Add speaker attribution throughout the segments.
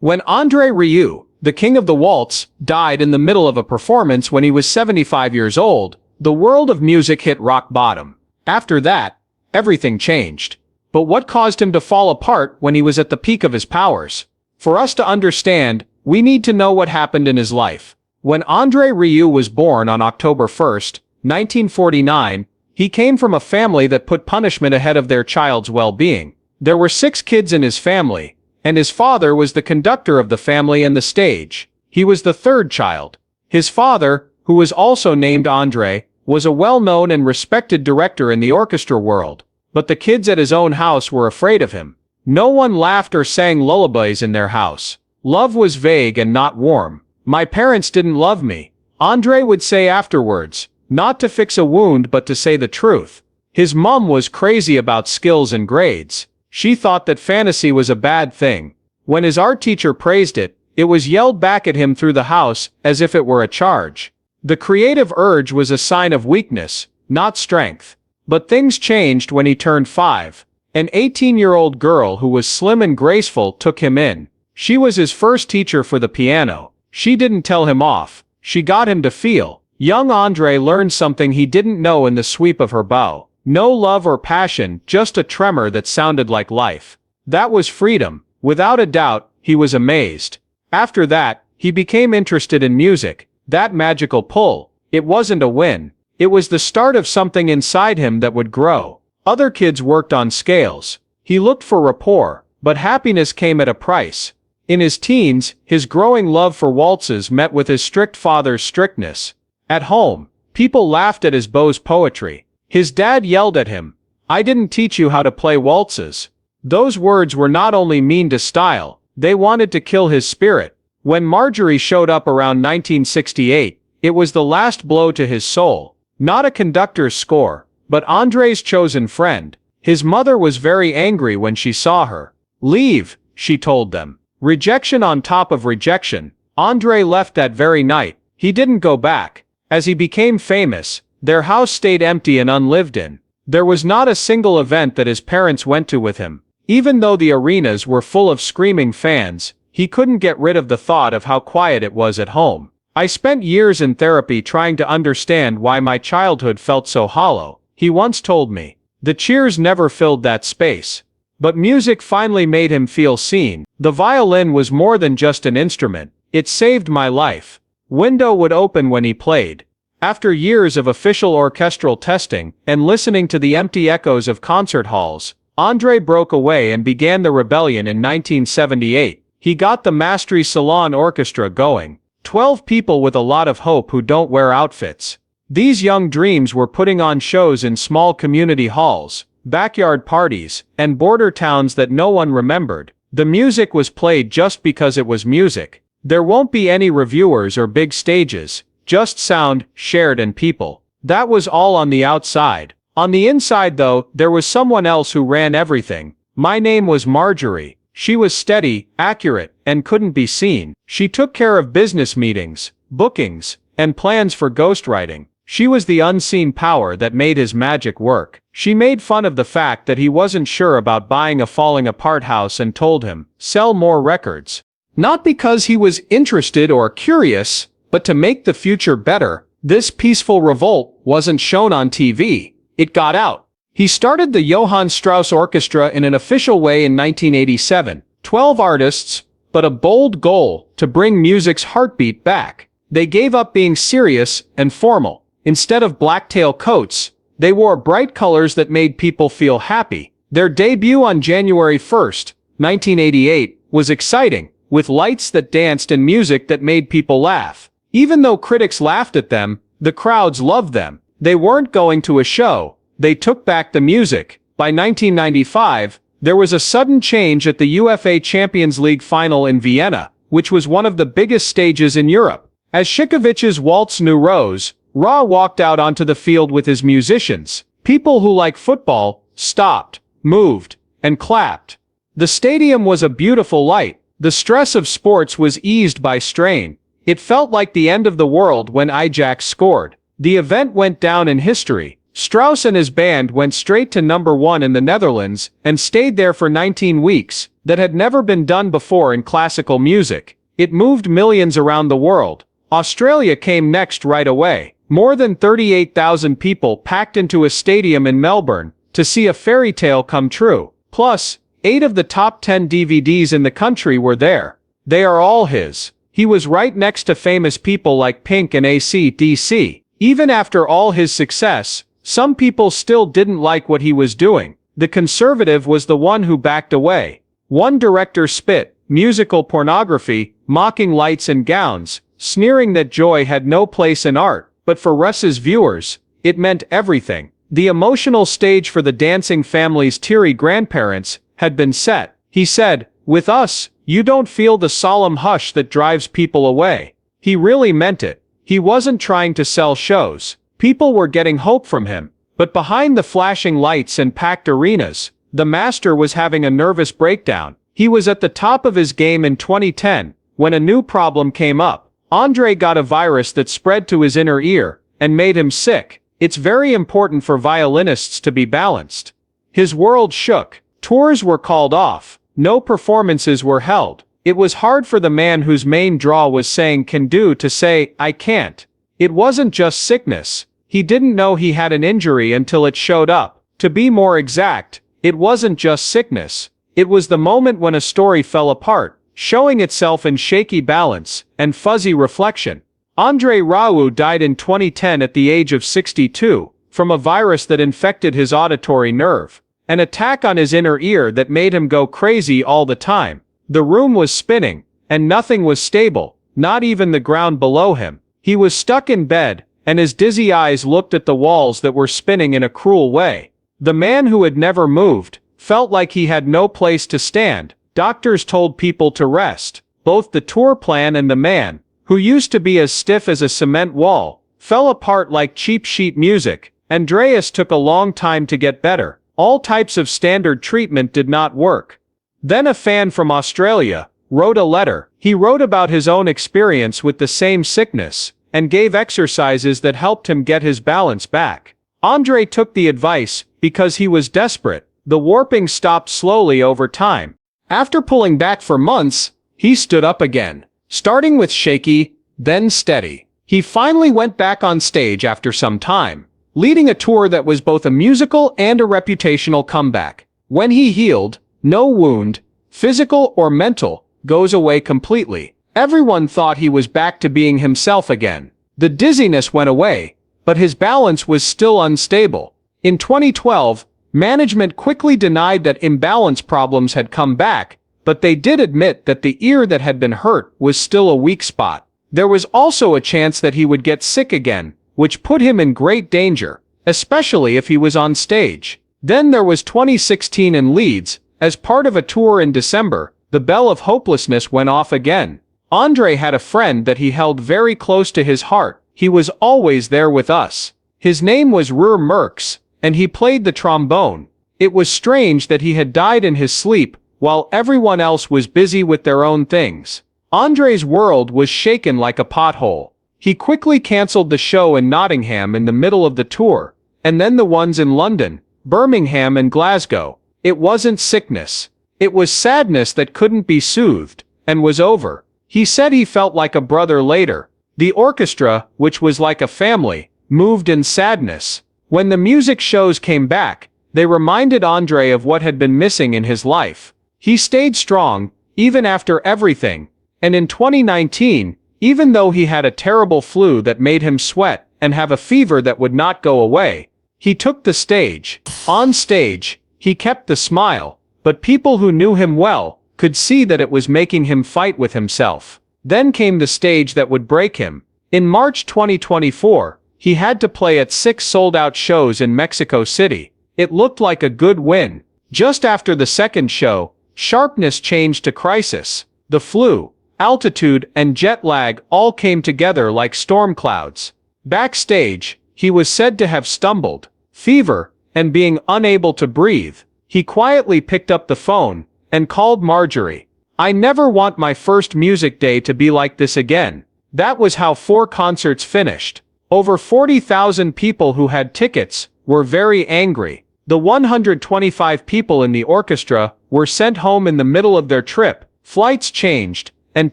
Speaker 1: When André Rieu, the king of the waltz, died in the middle of a performance when he was 75 years old, the world of music hit rock bottom. After that, everything changed. But what caused him to fall apart when he was at the peak of his powers? For us to understand, we need to know what happened in his life. When André Rieu was born on October 1st, 1949, he came from a family that put punishment ahead of their child's well-being. There were 6 kids in his family, and his father was the conductor of the family and the stage. He was the 3rd child. His father, who was also named André, was a well-known and respected director in the orchestra world. But the kids at his own house were afraid of him. No one laughed or sang lullabies in their house. Love was vague and not warm. "My parents didn't love me," André would say afterwards, not to fix a wound but to say the truth. His mom was crazy about skills and grades. She thought that fantasy was a bad thing. When his art teacher praised it, it was yelled back at him through the house as if it were a charge. The creative urge was a sign of weakness, not strength. But things changed when he turned 5. An 18-year-old girl who was slim and graceful took him in. She was his first teacher for the piano. She didn't tell him off. She got him to feel. Young André learned something he didn't know in the sweep of her bow. No love or passion, just a tremor that sounded like life. That was freedom. Without a doubt, he was amazed. After that, he became interested in music. That magical pull. It wasn't a win. It was the start of something inside him that would grow. Other kids worked on scales. He looked for rapport, but happiness came at a price. In his teens, his growing love for waltzes met with his strict father's strictness. At home, people laughed at his beau's poetry. His dad yelled at him, "I didn't teach you how to play waltzes." Those words were not only mean to style, they wanted to kill his spirit. When Marjorie showed up around 1968, it was the last blow to his soul. Not a conductor's score, but André's chosen friend. His mother was very angry when she saw her. "Leave," she told them. Rejection on top of rejection. André left that very night. He didn't go back. As he became famous, their house stayed empty and unlived in. There was not a single event that his parents went to with him. Even though the arenas were full of screaming fans, he couldn't get rid of the thought of how quiet it was at home. "I spent years in therapy trying to understand why my childhood felt so hollow," he once told me. The cheers never filled that space. But music finally made him feel seen. The violin was more than just an instrument. It saved my life. Window would open when he played. After years of official orchestral testing and listening to the empty echoes of concert halls, André broke away and began the rebellion in 1978. He got the Maestri Salon Orchestra going. 12 people with a lot of hope who don't wear outfits. These young dreams were putting on shows in small community halls, backyard parties, and border towns that no one remembered. The music was played just because it was music. There won't be any reviewers or big stages, just sound, shared and people. That was all on the outside. On the inside though, there was someone else who ran everything. My name was Marjorie. She was steady, accurate, and couldn't be seen. She took care of business meetings, bookings, and plans for ghostwriting. She was the unseen power that made his magic work. She made fun of the fact that he wasn't sure about buying a falling apart house and told him, "Sell more records." Not because he was interested or curious, but to make the future better. This peaceful revolt wasn't shown on TV. It got out. He started the Johann Strauss Orchestra in an official way in 1987. 12 artists, but a bold goal to bring music's heartbeat back. They gave up being serious and formal. Instead of black tailcoats, they wore bright colors that made people feel happy. Their debut on January 1st, 1988, was exciting, with lights that danced and music that made people laugh. Even though critics laughed at them, the crowds loved them. They weren't going to a show. They took back the music. By 1995, there was a sudden change at the UEFA Champions League final in Vienna, which was one of the biggest stages in Europe. As Shikovich's Waltz Nou Rose, Ra walked out onto the field with his musicians. People who like football stopped, moved, and clapped. The stadium was a beautiful light. The stress of sports was eased by strain. It felt like the end of the world when Ajax scored. The event went down in history. Strauss and his band went straight to #1 in the Netherlands and stayed there for 19 weeks. That had never been done before in classical music. It moved millions around the world. Australia came next right away. More than 38,000 people packed into a stadium in Melbourne to see a fairy tale come true. Plus, 8 of the top 10 DVDs in the country were there. They are all his. He was right next to famous people like Pink and AC/DC. Even after all his success, some people still didn't like what he was doing. The conservative was the one who backed away. One director spit, musical pornography, mocking lights and gowns, sneering that joy had no place in art. But for Russ's viewers, it meant everything. The emotional stage for the dancing family's teary grandparents had been set. He said, "With us, you don't feel the solemn hush that drives people away." He really meant it. He wasn't trying to sell shows. People were getting hope from him. But behind the flashing lights and packed arenas, the master was having a nervous breakdown. He was at the top of his game in 2010, when a new problem came up. André got a virus that spread to his inner ear and made him sick. It's very important for violinists to be balanced. His world shook. Tours were called off. No performances were held. It was hard for the man whose main draw was saying can do to say, I can't. It wasn't just sickness. He didn't know he had an injury until it showed up. To be more exact, it wasn't just sickness. It was the moment when a story fell apart, showing itself in shaky balance and fuzzy reflection. André Rieu died in 2010 at the age of 62, from a virus that infected his auditory nerve. An attack on his inner ear that made him go crazy all the time. The room was spinning, and nothing was stable, not even the ground below him. He was stuck in bed, and his dizzy eyes looked at the walls that were spinning in a cruel way. The man who had never moved felt like he had no place to stand. Doctors told people to rest. Both the tour plan and the man, who used to be as stiff as a cement wall, fell apart like cheap sheet music. Andreas took a long time to get better. All types of standard treatment did not work. Then a fan from Australia wrote a letter. He wrote about his own experience with the same sickness and gave exercises that helped him get his balance back. André took the advice because he was desperate. The warping stopped slowly over time. After pulling back for months, he stood up again, starting with shaky, then steady. He finally went back on stage after some time, leading a tour that was both a musical and a reputational comeback. When he healed, no wound, physical or mental, goes away completely. Everyone thought he was back to being himself again. The dizziness went away, but his balance was still unstable. In 2012, management quickly denied that imbalance problems had come back, but they did admit that the ear that had been hurt was still a weak spot. There was also a chance that he would get sick again, which put him in great danger, especially if he was on stage. Then there was 2016 in Leeds. As part of a tour in December, the bell of hopelessness went off again. André had a friend that he held very close to his heart. He was always there with us. His name was Rieu Merckx, and he played the trombone. It was strange that he had died in his sleep, while everyone else was busy with their own things. André's world was shaken like a pothole. He quickly cancelled the show in Nottingham in the middle of the tour, and then the ones in London, Birmingham and Glasgow. It wasn't sickness. It was sadness that couldn't be soothed, and was over. He said he felt like a brother later. The orchestra, which was like a family, moved in sadness. When the music shows came back, they reminded André of what had been missing in his life. He stayed strong, even after everything, and in 2019, even though he had a terrible flu that made him sweat and have a fever that would not go away, he took the stage. On stage, he kept the smile, but people who knew him well could see that it was making him fight with himself. Then came the stage that would break him. In March 2024, he had to play at 6 sold-out shows in Mexico City. It looked like a good win. Just after the second show, sharpness changed to crisis. The flu, altitude, and jet lag all came together like storm clouds. Backstage, he was said to have stumbled, fever, and being unable to breathe. He quietly picked up the phone and called Marjorie. "I never want my first music day to be like this again." That was how 4 concerts finished. Over 40,000 people who had tickets were very angry. The 125 people in the orchestra were sent home in the middle of their trip, flights changed, and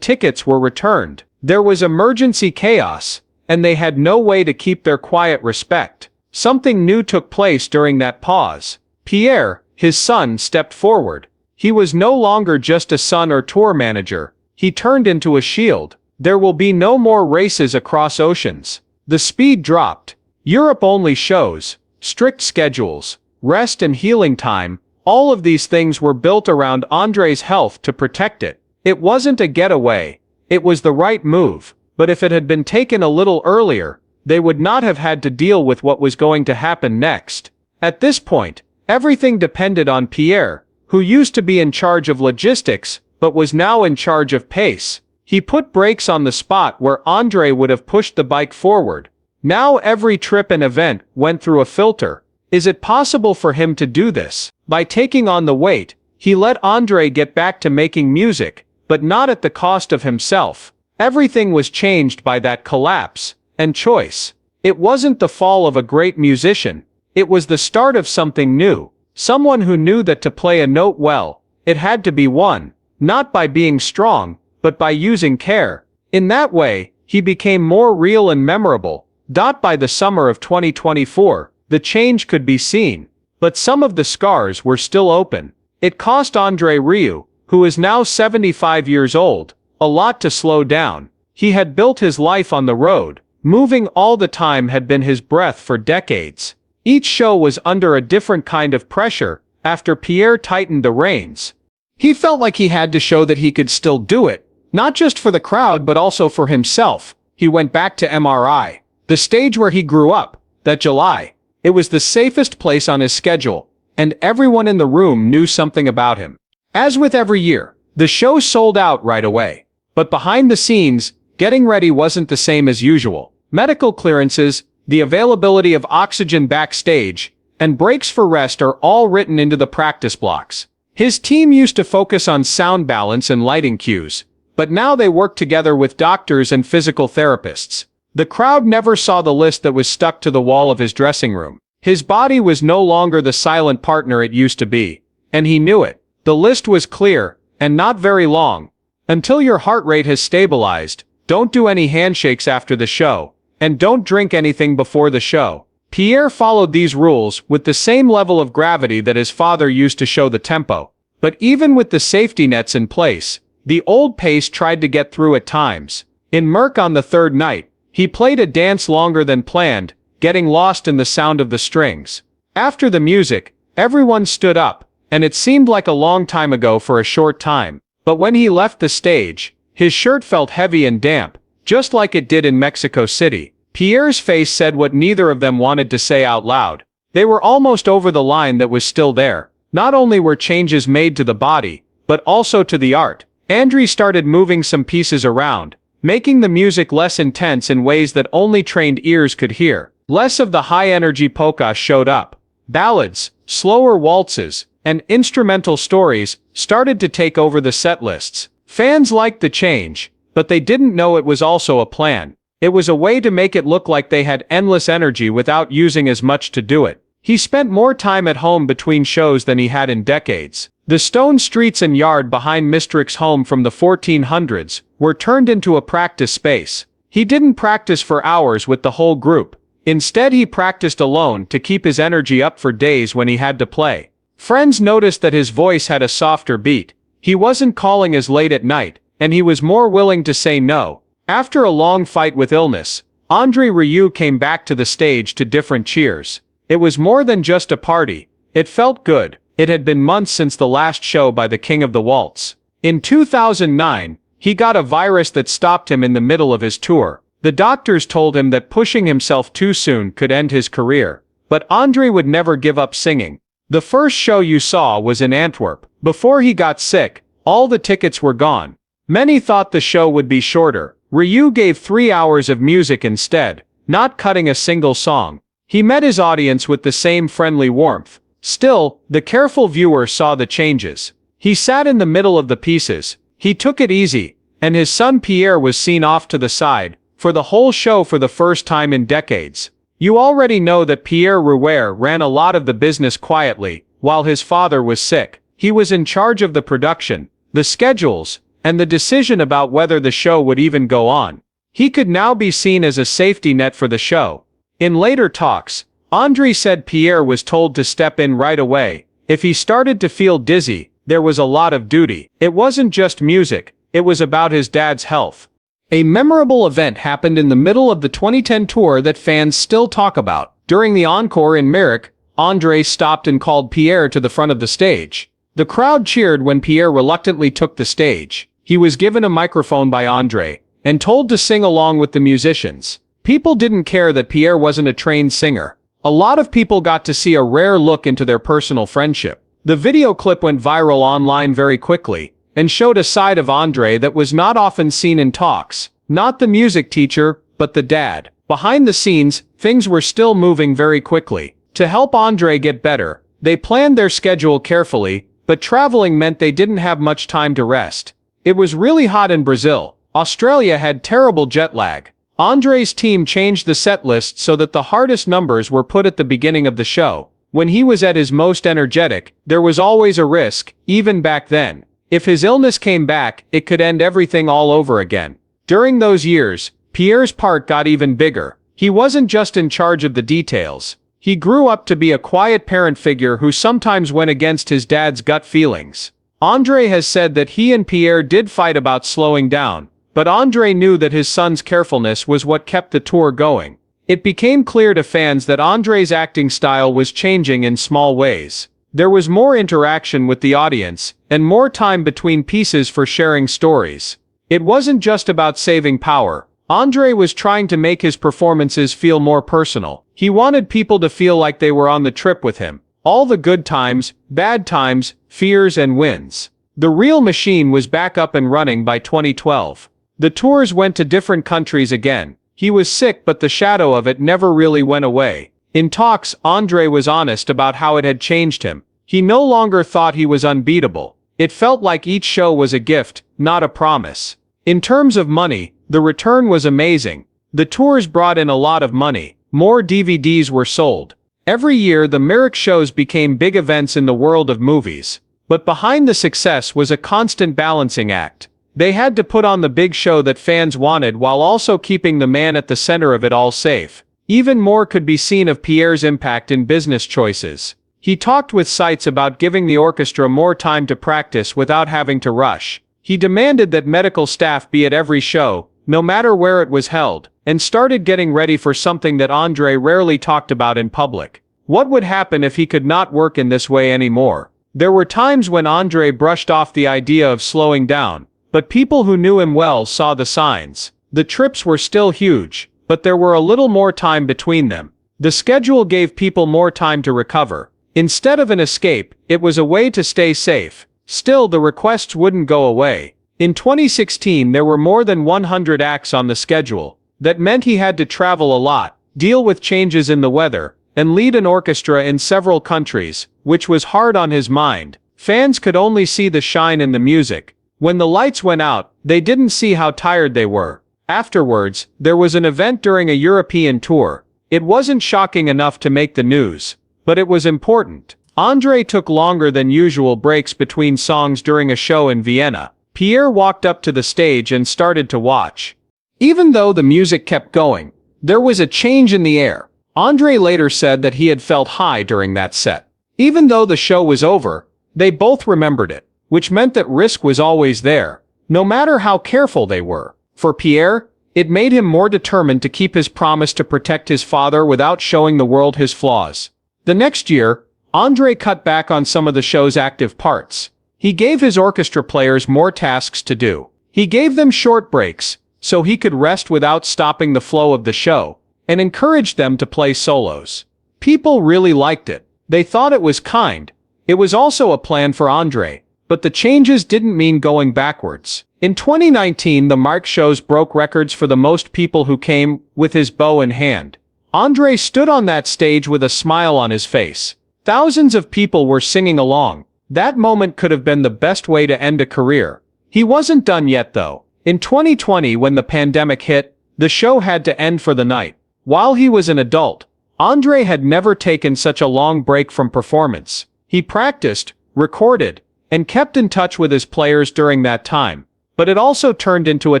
Speaker 1: tickets were returned. There was emergency chaos, and they had no way to keep their quiet respect. Something new took place during that pause. Pierre, his son, stepped forward. He was no longer just a son or tour manager. He turned into a shield. There will be no more races across oceans. The speed dropped. Europe-only shows, strict schedules, rest and healing time, all of these things were built around André's health to protect it. It wasn't a getaway. It was the right move, but if it had been taken a little earlier, they would not have had to deal with what was going to happen next. At this point, everything depended on Pierre, who used to be in charge of logistics, but was now in charge of pace. He put brakes on the spot where André would have pushed the bike forward. Now every trip and event went through a filter. Is it possible for him to do this? By taking on the weight, he let André get back to making music, but not at the cost of himself. Everything was changed by that collapse and choice. It wasn't the fall of a great musician. It was the start of something new. Someone who knew that to play a note well, it had to be won, not by being strong, but by using care. In that way, he became more real and memorable. By the summer of 2024, the change could be seen, but some of the scars were still open. It cost André Rieu, who is now 75 years old, a lot to slow down. He had built his life on the road. Moving all the time had been his breath for decades. Each show was under a different kind of pressure after Pierre tightened the reins. He felt like he had to show that he could still do it, not just for the crowd but also for himself. He went back to MRI, the stage where he grew up, that July. It was the safest place on his schedule, and everyone in the room knew something about him. As with every year, the show sold out right away. But behind the scenes, getting ready wasn't the same as usual. Medical clearances, the availability of oxygen backstage, and breaks for rest are all written into the practice blocks. His team used to focus on sound balance and lighting cues, but now they work together with doctors and physical therapists. The crowd never saw the list that was stuck to the wall of his dressing room. His body was no longer the silent partner it used to be, and he knew it. The list was clear, and not very long. Until your heart rate has stabilized, don't do any handshakes after the show, and don't drink anything before the show. Pierre followed these rules with the same level of gravity that his father used to show the tempo. But even with the safety nets in place, the old pace tried to get through at times. In Merck on the third night, he played a dance longer than planned, getting lost in the sound of the strings. After the music, everyone stood up, and it seemed like a long time ago for a short time. But when he left the stage, his shirt felt heavy and damp, just like it did in Mexico City. Pierre's face said what neither of them wanted to say out loud. They were almost over the line that was still there. Not only were changes made to the body, but also to the art. André started moving some pieces around, making the music less intense in ways that only trained ears could hear. Less of the high-energy polka showed up. Ballads, slower waltzes, and instrumental stories started to take over the set lists. Fans liked the change, but they didn't know it was also a plan. It was a way to make it look like they had endless energy without using as much to do it. He spent more time at home between shows than he had in decades. The stone streets and yard behind Mistrick's home from the 1400s were turned into a practice space. He didn't practice for hours with the whole group. Instead, he practiced alone to keep his energy up for days when he had to play. Friends noticed that his voice had a softer beat. He wasn't calling as late at night, and he was more willing to say no. After a long fight with illness, André Rieu came back to the stage to different cheers. It was more than just a party. It felt good. It had been months since the last show by the King of the Waltz. In 2009, he got a virus that stopped him in the middle of his tour. The doctors told him that pushing himself too soon could end his career. But André would never give up singing. The first show you saw was in Antwerp. Before he got sick, all the tickets were gone. Many thought the show would be shorter. Rieu gave 3 hours of music instead, not cutting a single song. He met his audience with the same friendly warmth. Still, the careful viewer saw the changes. He sat in the middle of the pieces. He took it easy, and his son Pierre was seen off to the side, for the whole show for the first time in decades. You already know that Pierre Rieu ran a lot of the business quietly, while his father was sick. He was in charge of the production, the schedules, and the decision about whether the show would even go on. He could now be seen as a safety net for the show. In later talks, André said Pierre was told to step in right away. If he started to feel dizzy, there was a lot of duty. It wasn't just music, it was about his dad's health. A memorable event happened in the middle of the 2010 tour that fans still talk about. During the encore in Merrick, André stopped and called Pierre to the front of the stage. The crowd cheered when Pierre reluctantly took the stage. He was given a microphone by André and told to sing along with the musicians. People didn't care that Pierre wasn't a trained singer. A lot of people got to see a rare look into their personal friendship. The video clip went viral online very quickly and showed a side of André that was not often seen in talks. Not the music teacher, but the dad. Behind the scenes, things were still moving very quickly. To help André get better, they planned their schedule carefully, but traveling meant they didn't have much time to rest. It was really hot in Brazil. Australia had terrible jet lag. André's team changed the set list so that the hardest numbers were put at the beginning of the show. When he was at his most energetic, there was always a risk, even back then. If his illness came back, it could end everything all over again. During those years, Pierre's part got even bigger. He wasn't just in charge of the details. He grew up to be a quiet parent figure who sometimes went against his dad's gut feelings. André has said that he and Pierre did fight about slowing down, but André knew that his son's carefulness was what kept the tour going. It became clear to fans that André's acting style was changing in small ways. There was more interaction with the audience, and more time between pieces for sharing stories. It wasn't just about saving power. André was trying to make his performances feel more personal. He wanted people to feel like they were on the trip with him. All the good times, bad times, fears and wins. The real machine was back up and running by 2012. The tours went to different countries again. He was sick, but the shadow of it never really went away. In talks, André was honest about how it had changed him. He no longer thought he was unbeatable. It felt like each show was a gift, not a promise. In terms of money, the return was amazing. The tours brought in a lot of money. More DVDs were sold. Every year the Merrick shows became big events in the world of movies. But behind the success was a constant balancing act. They had to put on the big show that fans wanted while also keeping the man at the center of it all safe. Even more could be seen of Pierre's impact in business choices. He talked with sites about giving the orchestra more time to practice without having to rush. He demanded that medical staff be at every show, no matter where it was held, and started getting ready for something that André rarely talked about in public. What would happen if he could not work in this way anymore? There were times when André brushed off the idea of slowing down, but people who knew him well saw the signs. The trips were still huge, but there were a little more time between them. The schedule gave people more time to recover. Instead of an escape, it was a way to stay safe. Still, the requests wouldn't go away. In 2016 there were more than 100 acts on the schedule. That meant he had to travel a lot, deal with changes in the weather, and lead an orchestra in several countries, which was hard on his mind. Fans could only see the shine in the music. When the lights went out, they didn't see how tired they were. Afterwards, there was an event during a European tour. It wasn't shocking enough to make the news, but it was important. André took longer than usual breaks between songs during a show in Vienna. Pierre walked up to the stage and started to watch. Even though the music kept going, there was a change in the air. André later said that he had felt high during that set. Even though the show was over, they both remembered it, which meant that risk was always there, no matter how careful they were. For Pierre, it made him more determined to keep his promise to protect his father without showing the world his flaws. The next year, André cut back on some of the show's active parts. He gave his orchestra players more tasks to do. He gave them short breaks, so he could rest without stopping the flow of the show, and encouraged them to play solos. People really liked it. They thought it was kind. It was also a plan for André, but the changes didn't mean going backwards. In 2019, the Mark shows broke records for the most people who came with his bow in hand. André stood on that stage with a smile on his face. Thousands of people were singing along. That moment could have been the best way to end a career. He wasn't done yet though. In 2020, when the pandemic hit, the show had to end for the night. While he was an adult, André had never taken such a long break from performance. He practiced, recorded, and kept in touch with his players during that time. But it also turned into a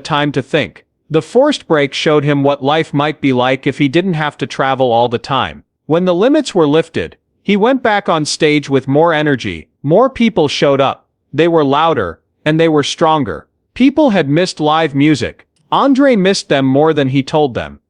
Speaker 1: time to think. The forced break showed him what life might be like if he didn't have to travel all the time. When the limits were lifted, he went back on stage with more energy. More people showed up. They were louder, and they were stronger. People had missed live music. André missed them more than he told them.